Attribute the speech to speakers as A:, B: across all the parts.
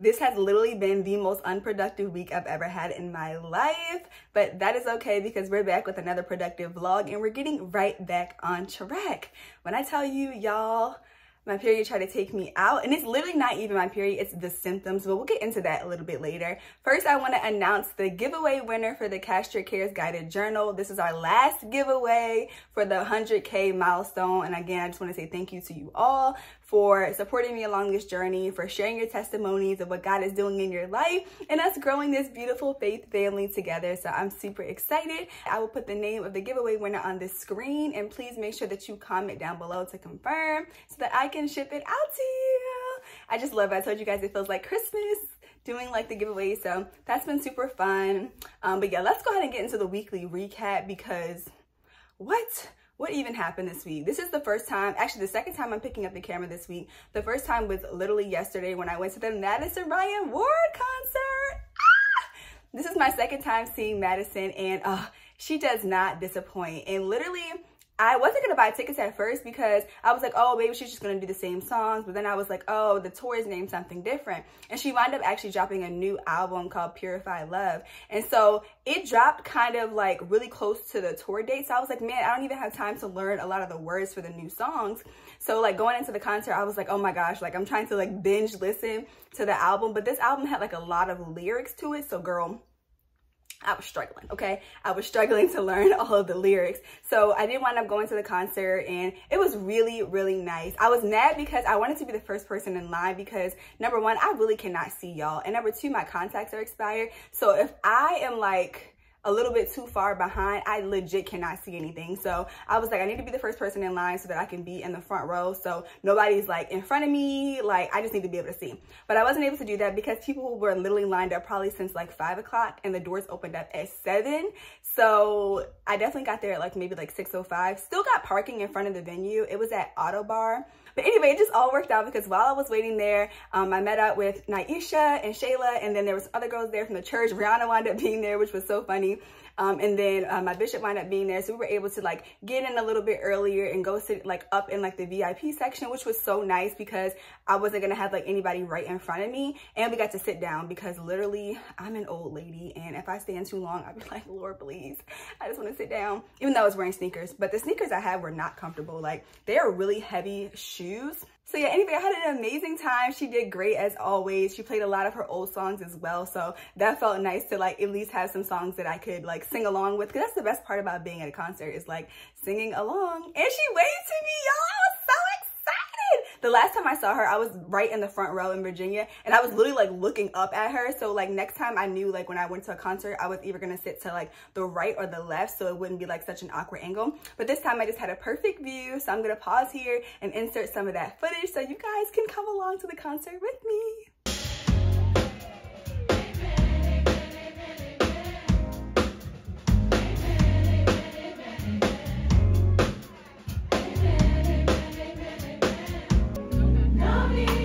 A: This has literally been the most unproductive week I've ever had in my life, but that is okay because we're back with another productive vlog and we're getting right back on track. When I tell you, y'all, my period tried to take me out, and it's literally not even my period, it's the symptoms, but we'll get into that a little bit later. First, I want to announce the giveaway winner for the Cast Your Cares Guided Journal. This is our last giveaway for the 100K milestone, and again, I just want to say thank you to you all for supporting me along this journey, for sharing your testimonies of what God is doing in your life, and us growing this beautiful faith family together. So I'm super excited. I will put the name of the giveaway winner on the screen, and please make sure that you comment down below to confirm so that I can ship it out to you. I just love it. I told you guys it feels like Christmas doing like the giveaway, so that's been super fun. But yeah, let's go ahead and get into the weekly recap because what even happened this week? This is the first time, actually the second time I'm picking up the camera this week. The first time was literally yesterday when I went to the Madison Ward concert. This is my second time seeing Madison, and she does not disappoint. And literally, I wasn't gonna buy tickets at first because I was like, oh, maybe she's just gonna do the same songs. But then I was like, oh, the tour is named something different. And she wound up actually dropping a new album called Purify Love. And so it dropped kind of like really close to the tour date. So I was like, man, I don't even have time to learn a lot of the words for the new songs. So like going into the concert, I was like, oh my gosh, like I'm trying to like binge listen to the album. But this album had like a lot of lyrics to it. So girl, I was struggling, okay? I was struggling to learn all of the lyrics. So I did wind up going to the concert, and it was really, really nice. I was mad because I wanted to be the first person in line because, number one, I really cannot see y'all. And number two, my contacts are expired. So if I am like a little bit too far behind, I legit cannot see anything. So I was like, I need to be the first person in line so that I can be in the front row. So nobody's like in front of me. Like I just need to be able to see. But I wasn't able to do that because people were literally lined up probably since like 5 o'clock and the doors opened up at 7. So I definitely got there at like maybe like 6:05. Still got parking in front of the venue. It was at Auto Bar. But anyway, it just all worked out because while I was waiting there, I met up with Naisha and Shayla, and then there was other girls there from the church. Rihanna wound up being there, which was so funny. And then my bishop wound up being there. So we were able to like get in a little bit earlier and go sit like up in like the VIP section, which was so nice because I wasn't gonna have like anybody right in front of me. And we got to sit down because literally I'm an old lady, and if I stand too long, I'd be like, Lord, please, I just want to sit down. Even though I was wearing sneakers, but the sneakers I had were not comfortable. Like they are really heavy shoes. So yeah, anyway, I had an amazing time. She did great as always. She played a lot of her old songs as well. So that felt nice to like at least have some songs that I could like sing along with. Cause that's the best part about being at a concert is like singing along. And she waved to me, y'all. I was so excited. The last time I saw her, I was right in the front row in Virginia, and I was literally like looking up at her. So like next time I knew like when I went to a concert, I was either gonna sit to like the right or the left so it wouldn't be like such an awkward angle. But this time I just had a perfect view. So I'm gonna pause here and insert some of that footage so you guys can come along to the concert with me.
B: You.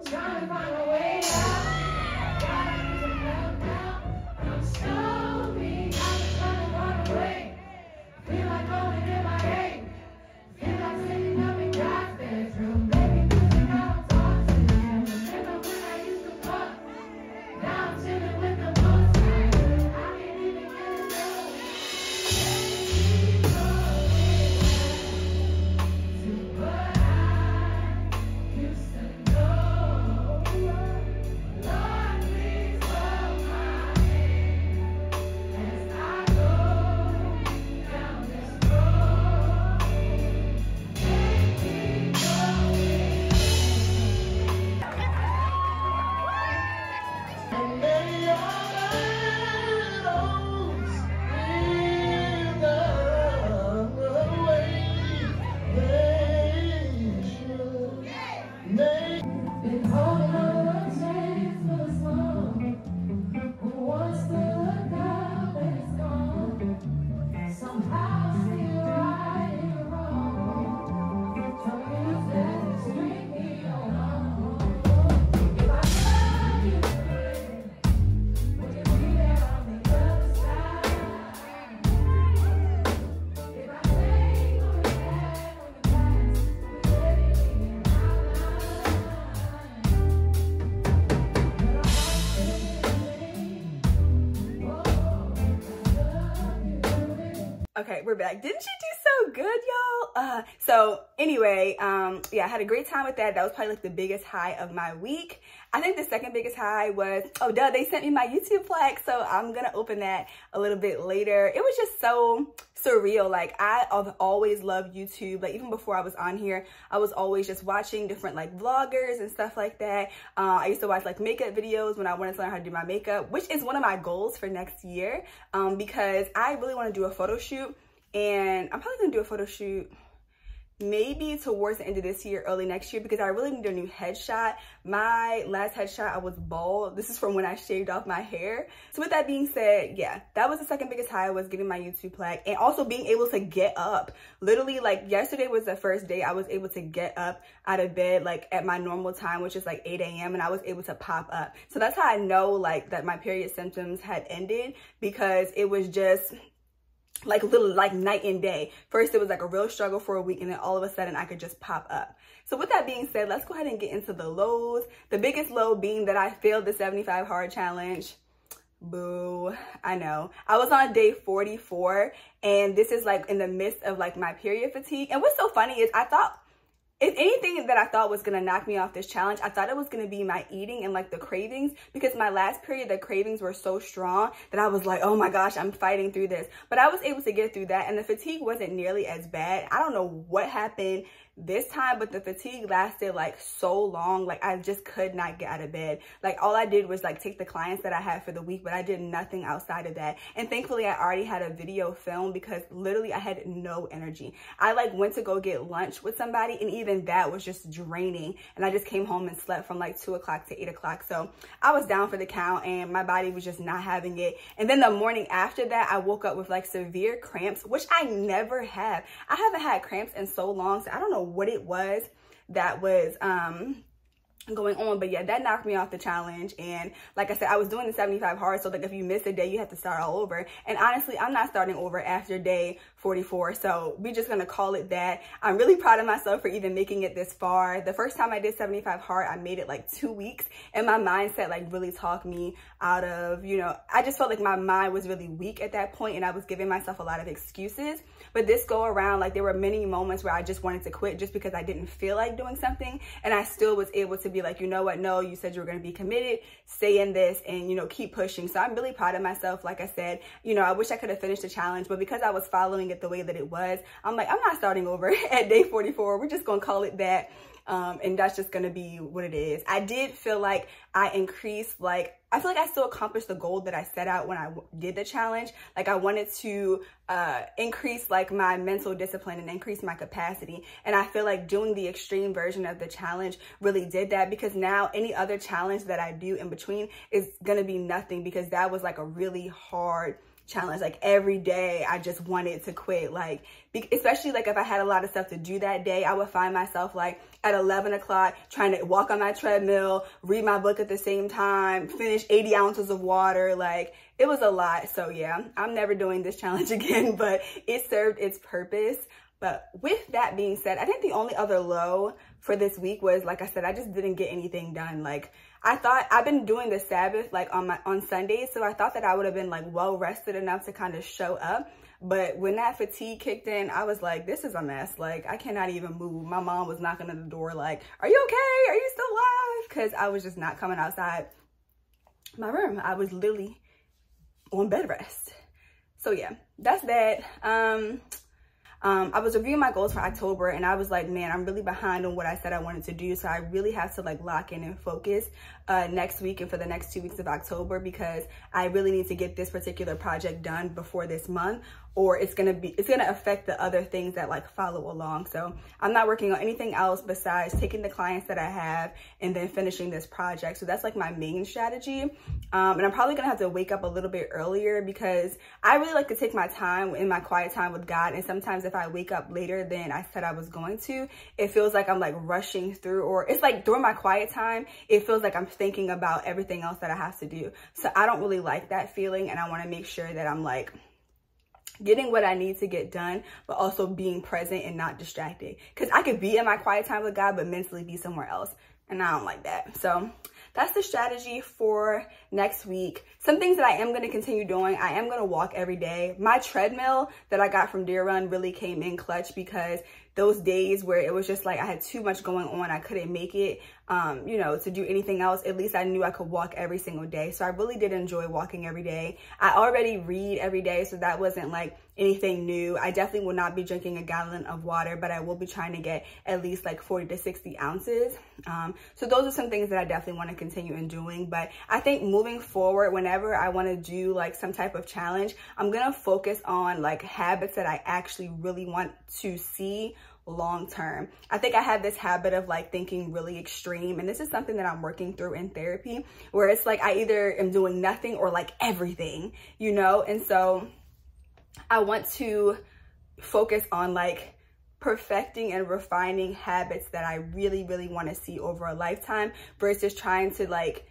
B: Trying to find a way out. Gotta use a meltdown. I'm slowly, I'm trying to run away. Feel like going in my head. Feel like sitting up in God's bedroom. Baby, losing out, talk to him. Remember when I used to fuck? Now I'm chilling with the most. I can't even get enough. Keep going to what I used to know. Lord, please hold my hand as I go down this road. Take me going. And may all those wither away. They should make. Been holding on to a chance for this long. Who wants to look up when it's gone? Somehow still right and wrong. Trying to set the string me on. If I love you, will you be there on the other side? If I take or back on the past, let it be in my life. But I'm
A: Okay, we're back. Didn't she do so good, y'all? So anyway, yeah, I had a great time with that. That was probably like the biggest high of my week. I think the second biggest high was, oh duh, they sent me my YouTube plaque, so I'm gonna open that a little bit later. It was just so surreal. Like, I've always loved YouTube. Like, even before I was on here, I was always just watching different like vloggers and stuff like that. I used to watch like makeup videos when I wanted to learn how to do my makeup, which is one of my goals for next year, because I really want to do a photo shoot, and I'm probably gonna do a photo shoot maybe towards the end of this year, early next year, because I really need a new headshot. My last headshot, I was bald. This is from when I shaved off my hair. So with that being said, yeah, that was the second biggest high, was getting my YouTube plaque, and also being able to get up. Literally, like, yesterday was the first day I was able to get up out of bed, like at my normal time, which is like 8 a.m. and I was able to pop up. So that's how I know like that my period symptoms had ended, because it was just like little like night and day. First it was like a real struggle for a week, and then all of a sudden I could just pop up. So with that being said, let's go ahead and get into the lows. The biggest low being that I failed the 75 hard challenge. Boo, I know. I was on day 44, and this is like in the midst of like my period fatigue. And what's so funny is I thought, if anything that I thought was going to knock me off this challenge, I thought it was going to be my eating and like the cravings, because my last period, the cravings were so strong that I was like, oh my gosh, I'm fighting through this. But I was able to get through that, and the fatigue wasn't nearly as bad. I don't know what happened this time, but the fatigue lasted like so long. Like, I just could not get out of bed. Like, all I did was like take the clients that I had for the week, but I did nothing outside of that. And thankfully I already had a video film, because literally I had no energy. I like went to go get lunch with somebody, and even that was just draining, and I just came home and slept from like 2 o'clock to 8 o'clock. So I was down for the count, and my body was just not having it. And then the morning after that, I woke up with like severe cramps, which I never have. I haven't had cramps in so long, so I don't know what it was that was going on, but yeah, that knocked me off the challenge. And like I said, I was doing the 75 hard, so like if you miss a day, you have to start all over. And honestly, I'm not starting over after day 44, so we're just gonna call it that. I'm really proud of myself for even making it this far. The first time I did 75 hard, I made it like 2 weeks, and my mindset like really talked me out of, you know, I just felt like my mind was really weak at that point, and I was giving myself a lot of excuses. But this go around, like, there were many moments where I just wanted to quit just because I didn't feel like doing something, and I still was able to be like, you know what, no, you said you were going to be committed, stay in this, and, you know, keep pushing. So I'm really proud of myself. Like I said, you know, I wish I could have finished the challenge, but because I was following it the way that it was, I'm like, I'm not starting over at day 44. We're just going to call it that. And that's just going to be what it is. I did feel like I increased, like, I feel like I still accomplished the goal that I set out when I did the challenge. Like, I wanted to increase like my mental discipline and increase my capacity. And I feel like doing the extreme version of the challenge really did that, because now any other challenge that I do in between is going to be nothing, because that was like a really hard challenge. Like every day I just wanted to quit, like especially like if I had a lot of stuff to do that day, I would find myself like at 11 o'clock trying to walk on my treadmill, read my book at the same time, finish 80 ounces of water. Like it was a lot. So yeah, I'm never doing this challenge again, but it served its purpose. But with that being said, I think the only other low for this week was, like I said, I just didn't get anything done. Like I thought I've been doing the Sabbath like on Sundays, so I thought that I would have been like well rested enough to kind of show up. But when that fatigue kicked in, I was like, this is a mess. Like I cannot even move. My mom was knocking at the door like, are you okay? Are you still alive? Because I was just not coming outside my room. I was literally on bed rest. So yeah, that's that. I was reviewing my goals for October and I was like, man, I'm really behind on what I said I wanted to do. So I really have to like lock in and focus next week and for the next 2 weeks of October, because I really need to get this particular project done before this month, or it's gonna affect the other things that like follow along. So I'm not working on anything else besides taking the clients that I have and then finishing this project. So that's like my main strategy. And I'm probably gonna have to wake up a little bit earlier because I really like to take my time in my quiet time with God. And sometimes if I wake up later than I said I was going to, it feels like I'm like rushing through, or it's like during my quiet time, it feels like I'm thinking about everything else that I have to do. So I don't really like that feeling, and I want to make sure that I'm like getting what I need to get done, but also being present and not distracted. Because I could be in my quiet time with God, but mentally be somewhere else. And I don't like that. So that's the strategy for next week. Some things that I am going to continue doing. I am going to walk every day. My treadmill that I got from Deer Run really came in clutch, because those days where it was just like I had too much going on, I couldn't make it, you know, to do anything else. At least I knew I could walk every single day. So I really did enjoy walking every day. I already read every day, so that wasn't like anything new. I definitely will not be drinking a gallon of water, but I will be trying to get at least like 40 to 60 ounces. So those are some things that I definitely want to continue in doing. But I think moving forward, whenever I want to do like some type of challenge, I'm going to focus on like habits that I actually really want to see long term. I think I have this habit of like thinking really extreme, and this is something that I'm working through in therapy, where it's like I either am doing nothing or like everything, you know? And so I want to focus on like perfecting and refining habits that I really, really want to see over a lifetime, versus trying to like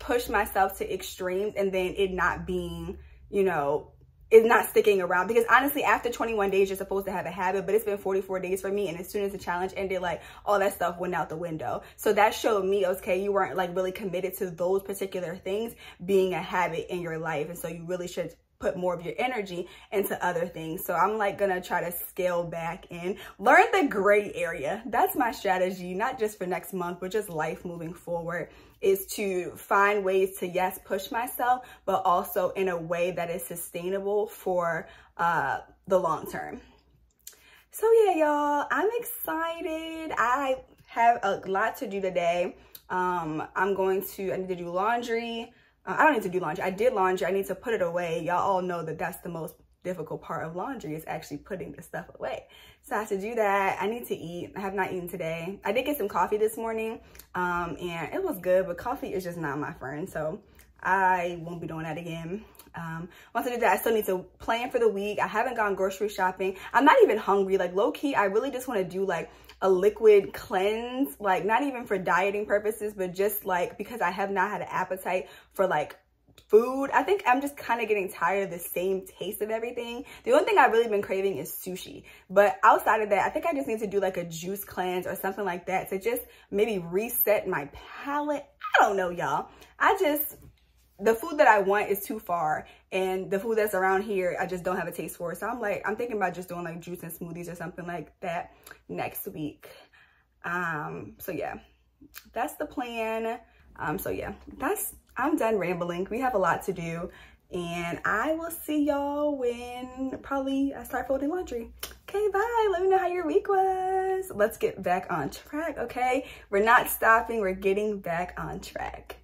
A: push myself to extremes and then it not being, you know, it's not sticking around. Because honestly, after 21 days, you're supposed to have a habit, but it's been 44 days for me. And as soon as the challenge ended, like all that stuff went out the window. So that showed me, okay, you weren't like really committed to those particular things being a habit in your life. And so you really should put more of your energy into other things. So I'm like gonna try to scale back and learn the gray area. That's my strategy, not just for next month, but just life moving forward, is to find ways to, yes, push myself, but also in a way that is sustainable for the long term. So yeah, y'all, I'm excited. I have a lot to do today. I need to do laundry. I don't need to do laundry. I did laundry. I need to put it away. Y'all all know that that's the most difficult part of laundry, is actually putting the stuff away. So I have to do that. I need to eat. I have not eaten today. I did get some coffee this morning, and it was good, but coffee is just not my friend. So I won't be doing that again. Once I do that, I still need to plan for the week. I haven't gone grocery shopping. I'm not even hungry. Like low key, I really just want to do like a liquid cleanse, like not even for dieting purposes, but just like because I have not had an appetite for like food. I think I'm just kind of getting tired of the same taste of everything. The only thing I've really been craving is sushi. But outside of that, I think I just need to do like a juice cleanse or something like that to just maybe reset my palate. I don't know, y'all. The food that I want is too far, and the food that's around here, I just don't have a taste for. So I'm thinking about just doing like juice and smoothies or something like that next week. So yeah, that's the plan. So yeah, I'm done rambling. We have a lot to do, and I will see y'all when probably I start folding laundry. Okay, bye. Let me know how your week was. Let's get back on track, okay? We're not stopping. We're getting back on track.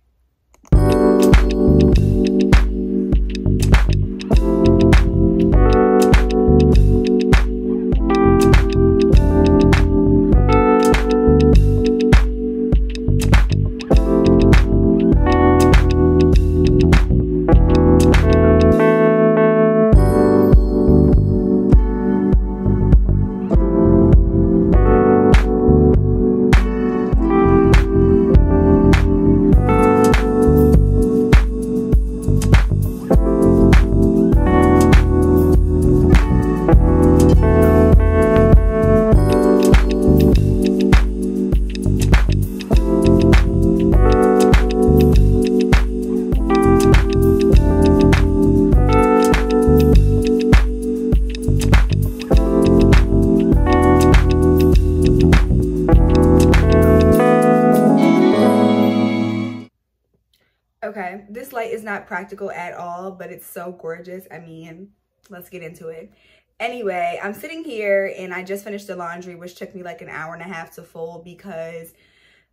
A: Okay, this light is not practical at all, but it's so gorgeous. I mean, let's get into it. Anyway, I'm sitting here and I just finished the laundry, which took me like an hour and a half to fold because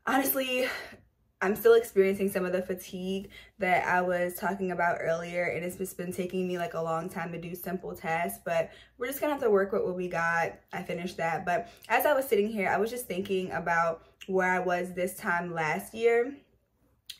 A: honestly, I'm still experiencing some of the fatigue that I was talking about earlier, and it's just been taking me like a long time to do simple tasks, but we're just gonna have to work with what we got. I finished that, but as I was sitting here, I was just thinking about where I was this time last year.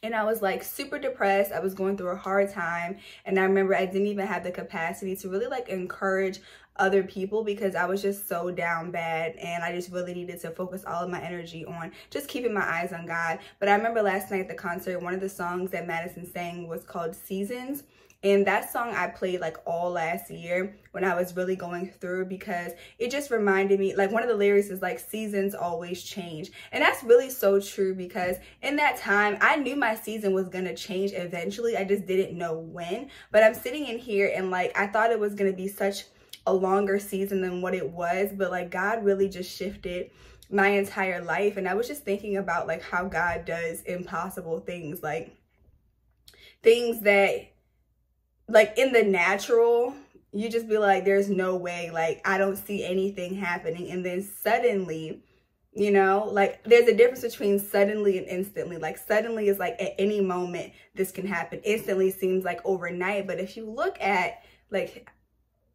A: And I was like super depressed. I was going through a hard time. And I remember I didn't even have the capacity to really like encourage other people because I was just so down bad. And I just really needed to focus all of my energy on just keeping my eyes on God. But I remember last night at the concert, one of the songs that Madison sang was called Seasons. And that song I played like all last year when I was really going through because it just reminded me, like one of the lyrics is like, seasons always change. And that's really so true because in that time, I knew my season was going to change eventually. I just didn't know when. But I'm sitting in here and like, I thought it was going to be such a longer season than what it was. But like God really just shifted my entire life. And I was just thinking about like how God does impossible things, like things that like in the natural, you just be like, there's no way, like, I don't see anything happening. And then suddenly, you know, like there's a difference between suddenly and instantly. Like suddenly is like at any moment this can happen. Instantly seems like overnight. But if you look at like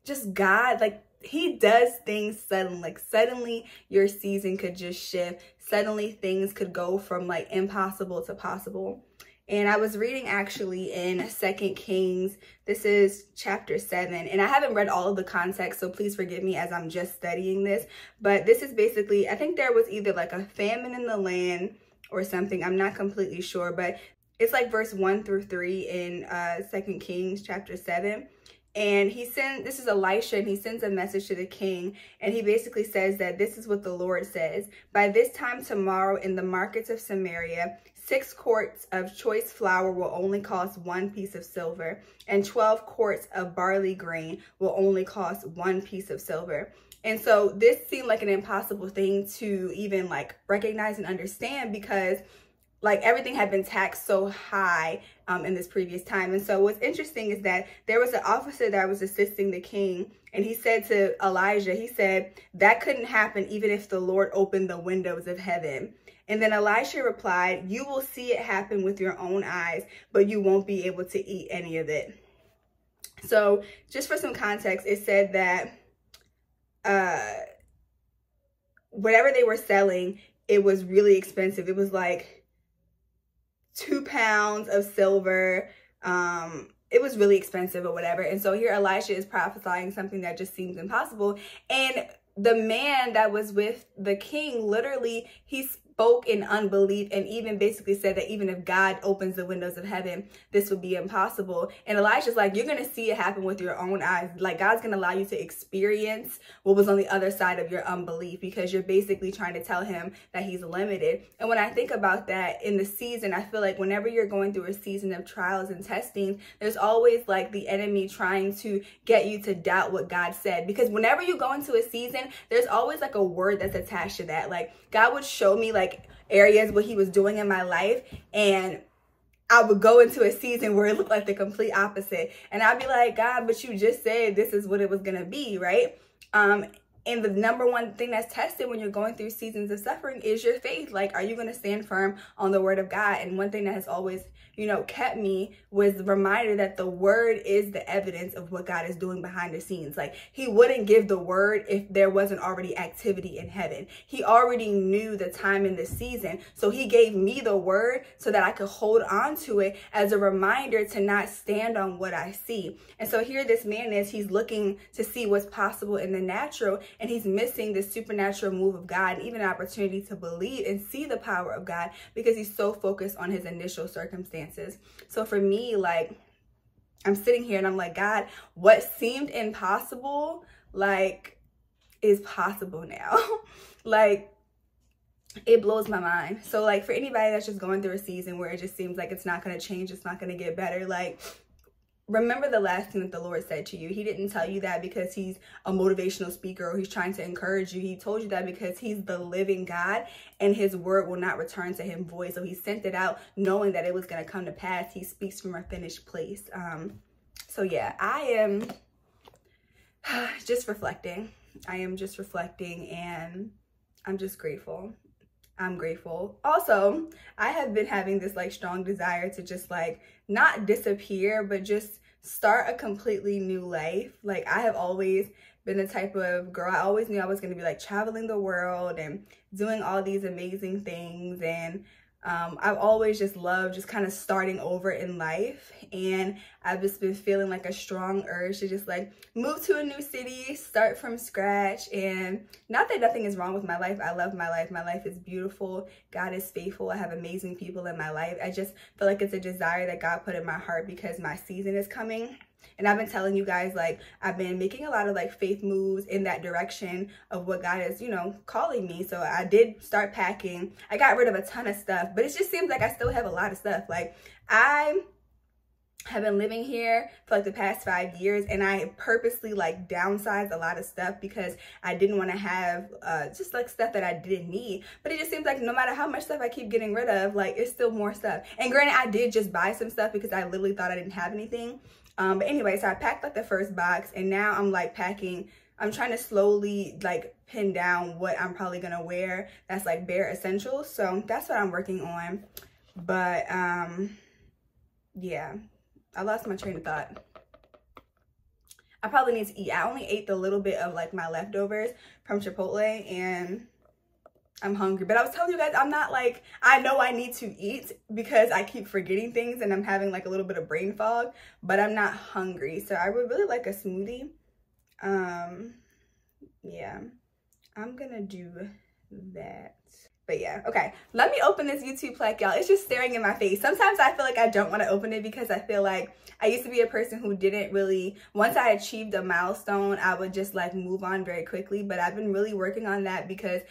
A: just God, like he does things suddenly. Like suddenly your season could just shift. Suddenly things could go from like impossible to possible. And I was reading actually in 2 Kings, this is chapter 7, and I haven't read all of the context, so please forgive me as I'm just studying this. But this is basically, I think there was either like a famine in the land or something. I'm not completely sure, but it's like verse 1 through 3 in 2 Kings chapter 7. And this is Elisha, and he sends a message to the king, and he basically says that this is what the Lord says. By this time tomorrow in the markets of Samaria, 6 quarts of choice flour will only cost 1 piece of silver, and 12 quarts of barley grain will only cost 1 piece of silver. And so this seemed like an impossible thing to even like recognize and understand because like everything had been taxed so high in this previous time. And so what's interesting is that there was an officer that was assisting the king, and he said to Elijah, he said, that couldn't happen even if the Lord opened the windows of heaven. And then Elisha replied, you will see it happen with your own eyes, but you won't be able to eat any of it. So just for some context, it said that whatever they were selling, it was really expensive. It was like 2 pounds of silver. It was really expensive or whatever. And so here Elisha is prophesying something that just seems impossible. And the man that was with the king, literally, he spoke in unbelief and even basically said that even if God opens the windows of heaven, this would be impossible. And Elisha's like, you're going to see it happen with your own eyes. Like God's going to allow you to experience what was on the other side of your unbelief because you're basically trying to tell him that he's limited. And when I think about that in the season, I feel like whenever you're going through a season of trials and testing, there's always like the enemy trying to get you to doubt what God said. Because whenever you go into a season, there's always like a word that's attached to that. Like God would show me like areas what he was doing in my life, and I would go into a season where it looked like the complete opposite, and I'd be like, God, but you just said this is what it was gonna be, right? And the number one thing that's tested when you're going through seasons of suffering is your faith. Like, are you going to stand firm on the word of God? And one thing that has always, you know, kept me was the reminder that the word is the evidence of what God is doing behind the scenes. Like, he wouldn't give the word if there wasn't already activity in heaven. He already knew the time in the season. So he gave me the word so that I could hold on to it as a reminder to not stand on what I see. And so here this man is, he's looking to see what's possible in the natural, and he's missing the supernatural move of God and even an opportunity to believe and see the power of God because he's so focused on his initial circumstances. So for me, like, I'm sitting here and I'm like, God, what seemed impossible, like, is possible now. Like, it blows my mind. So like for anybody that's just going through a season where it just seems like it's not going to change, it's not going to get better, like, remember the last thing that the Lord said to you. He didn't tell you that because he's a motivational speaker or he's trying to encourage you. He told you that because he's the living God and his word will not return to him void. So he sent it out knowing that it was going to come to pass. He speaks from a finished place. So yeah, I am just reflecting. I am just reflecting and I'm just grateful. I'm grateful. Also, I have been having this like strong desire to just like not disappear, but just start a completely new life. Like I have always been the type of girl, I always knew I was going to be like traveling the world and doing all these amazing things. And I've always just loved just kind of starting over in life. And I've just been feeling like a strong urge to just like move to a new city, start from scratch. And not that nothing is wrong with my life. I love my life. My life is beautiful. God is faithful. I have amazing people in my life. I just feel like it's a desire that God put in my heart because my season is coming. And I've been telling you guys, like, I've been making a lot of like faith moves in that direction of what God is, you know, calling me. So I did start packing. I got rid of a ton of stuff, but it just seems like I still have a lot of stuff. Like I have been living here for like the past 5 years and I purposely like downsized a lot of stuff because I didn't want to have just like stuff that I didn't need. But it just seems like no matter how much stuff I keep getting rid of, like it's still more stuff. And granted, I did just buy some stuff because I literally thought I didn't have anything. But anyway, so I packed like the first box and now I'm like packing. I'm trying to slowly like pin down what I'm probably gonna wear that's like bare essentials. So that's what I'm working on. But yeah, I lost my train of thought. I probably need to eat. I only ate the little bit of like my leftovers from Chipotle and I'm hungry. But I was telling you guys, I'm not like, I know I need to eat because I keep forgetting things and I'm having like a little bit of brain fog, but I'm not hungry. So I would really like a smoothie. Yeah, I'm gonna do that. But yeah, okay, let me open this YouTube plaque, y'all. It's just staring in my face. Sometimes I feel like I don't want to open it because I feel like I used to be a person who didn't really, once I achieved a milestone, I would just like move on very quickly. But I've been really working on that because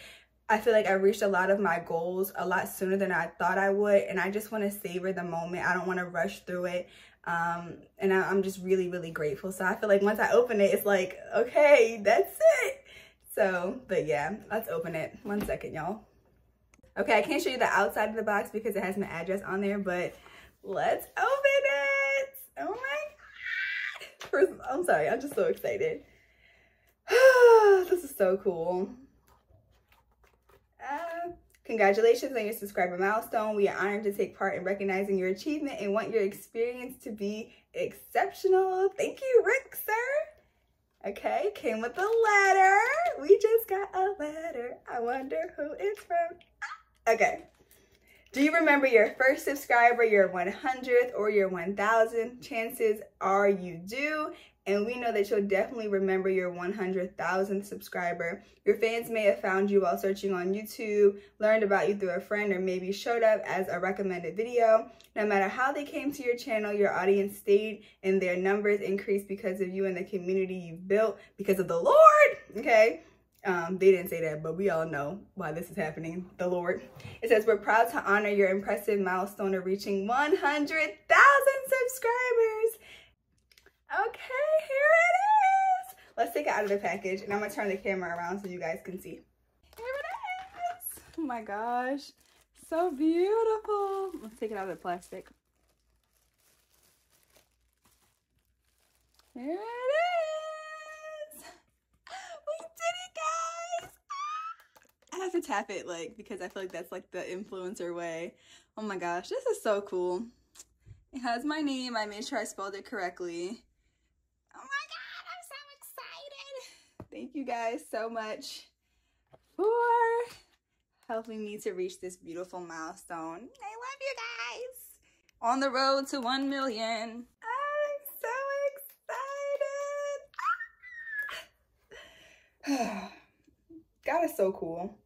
A: I feel like I reached a lot of my goals a lot sooner than I thought I would. And I just want to savor the moment. I don't want to rush through it. And I'm just really, really grateful. So I feel like once I open it, it's like, okay, that's it. So, but yeah, let's open it. 1 second, y'all. Okay, I can't show you the outside of the box because it has my address on there, but let's open it. Oh my God. First, I'm sorry, I'm just so excited. This is so cool. Congratulations on your subscriber milestone. We are honored to take part in recognizing your achievement and want your experience to be exceptional. Thank you, Rick, sir. Okay, came with a letter. We just got a letter. I wonder who it's from. Okay. Do you remember your first subscriber, your 100th, or your 1,000th? Chances are you do. And we know that you'll definitely remember your 100,000th subscriber. Your fans may have found you while searching on YouTube, learned about you through a friend, or maybe showed up as a recommended video. No matter how they came to your channel, your audience stayed and their numbers increased because of you and the community you've built because of the Lord, okay? They didn't say that, but we all know why this is happening, the Lord. It says, we're proud to honor your impressive milestone of reaching 100,000 subscribers. Okay, here it is. Let's take it out of the package and I'm gonna turn the camera around so you guys can see. Here it is. Oh my gosh, so beautiful. Let's take it out of the plastic. Here it is. We did it, guys. I have to tap it like because I feel like that's like the influencer way. Oh my gosh, this is so cool. It has my name. I made sure I spelled it correctly. Oh my God, I'm so excited. Thank you guys so much for helping me to reach this beautiful milestone. I love you guys. On the road to 1 million. I'm so excited. God is so cool.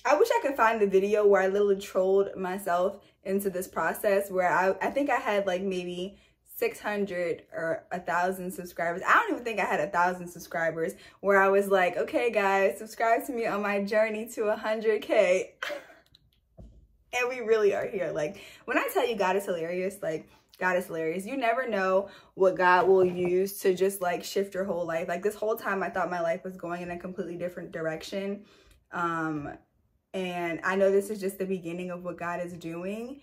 A: I wish I could find the video where I literally trolled myself into this process where I think I had like maybe 600 or 1,000 subscribers. I don't even think I had 1,000 subscribers where I was like, okay guys, subscribe to me on my journey to 100K. And we really are here. Like, when I tell you God is hilarious, like, God is hilarious. You never know what God will use to just like shift your whole life. Like, this whole time I thought my life was going in a completely different direction. And I know this is just the beginning of what God is doing.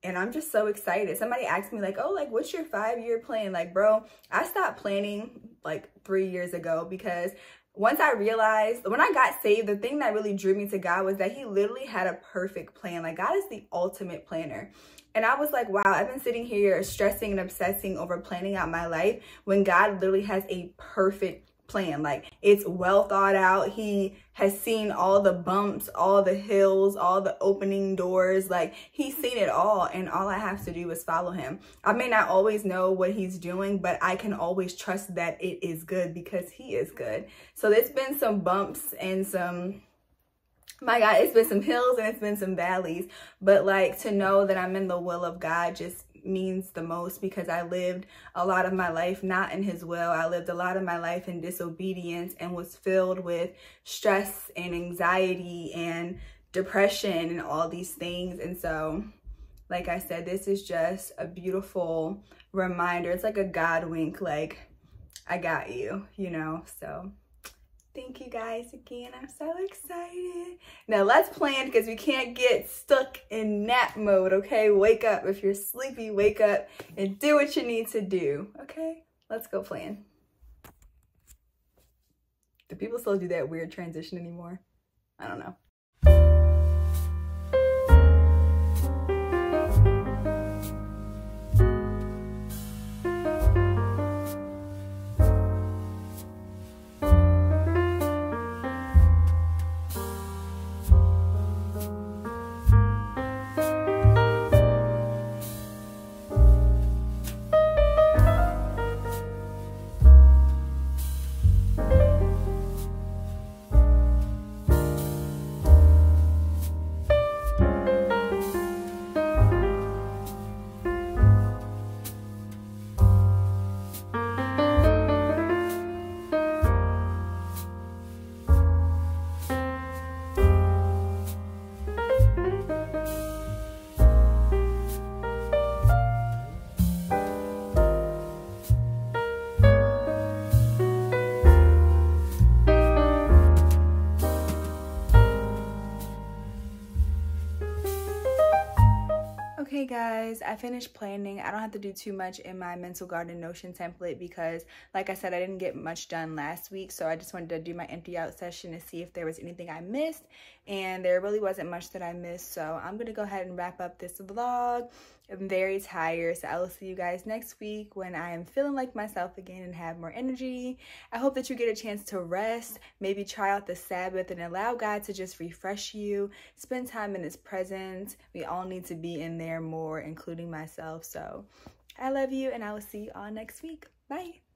A: And I'm just so excited. Somebody asked me like, oh, like, what's your 5-year plan? Like, bro, I stopped planning like 3 years ago, because once I realized, when I got saved, the thing that really drew me to God was that he literally had a perfect plan. Like, God is the ultimate planner. And I was like, wow, I've been sitting here stressing and obsessing over planning out my life when God literally has a perfect plan. Like, it's well thought out. He has seen all the bumps, all the hills, all the opening doors. Like, he's seen it all, and all I have to do is follow him. I may not always know what he's doing, but I can always trust that it is good because he is good. So there's been some bumps and some, my God, it's been some hills and it's been some valleys, but like, to know that I'm in the will of God just means the most, because I lived a lot of my life not in his will. I lived a lot of my life in disobedience and was filled with stress and anxiety and depression and all these things. And so, like I said, this is just a beautiful reminder. It's like a God wink, like, I got you, you know. So thank you guys again. I'm so excited. Now let's plan, because we can't get stuck in nap mode, okay? Wake up. If you're sleepy, wake up and do what you need to do, okay? Let's go plan. Do people still do that weird transition anymore? I don't know. Okay guys, I finished planning. I don't have to do too much in my mental garden Notion template because, like I said, I didn't get much done last week. So I just wanted to do my empty out session to see if there was anything I missed. And there really wasn't much that I missed. So I'm going to go ahead and wrap up this vlog. I'm very tired, so I will see you guys next week when I am feeling like myself again and have more energy. I hope that you get a chance to rest, maybe try out the Sabbath and allow God to just refresh you, spend time in his presence. We all need to be in there more, including myself. So I love you, and I will see you all next week. Bye.